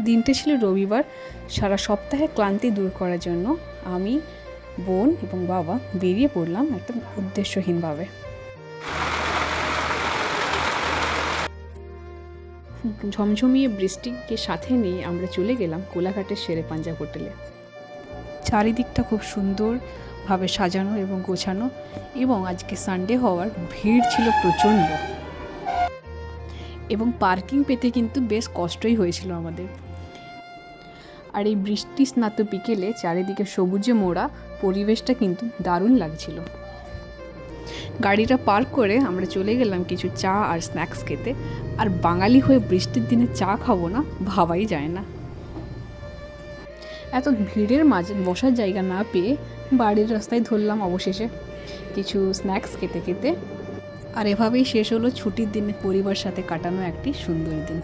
দিনটা ছিল রবিবার। সারা সপ্তাহে ক্লান্তি দূর করার জন্য আমি, বোন এবং বাবা বেরিয়ে পড়লাম একদম উদ্দেশ্যহীনভাবে। ঝমঝমিয়ে বৃষ্টিকে সাথে নিয়ে আমরা চলে গেলাম কোলাঘাটের শেরে পাঞ্জাব হোটেলে। চারিদিকটা খুব সুন্দরভাবে সাজানো এবং গোছানো, এবং আজকে সানডে হওয়ার ভিড় ছিল প্রচণ্ড, এবং পার্কিং পেতে কিন্তু বেশ কষ্টই হয়েছিল আমাদের। আর এই বৃষ্টি স্নাত বিকেলে চারিদিকে সবুজে মোড়া পরিবেশটা কিন্তু দারুণ লাগছিল। গাড়িটা পার্ক করে আমরা চলে গেলাম কিছু চা আর স্ন্যাক্স খেতে। আর বাঙালি হয়ে বৃষ্টির দিনে চা খাবো না ভাবাই যায় না। এত ভিড়ের মাঝে বসার জায়গা না পেয়ে বাড়ির রাস্তায় ধরলাম অবশেষে কিছু স্ন্যাক্স খেতে খেতে। আর এভাবেই শেষ হলো ছুটির দিনে পরিবারের সাথে কাটানো একটি সুন্দর দিন।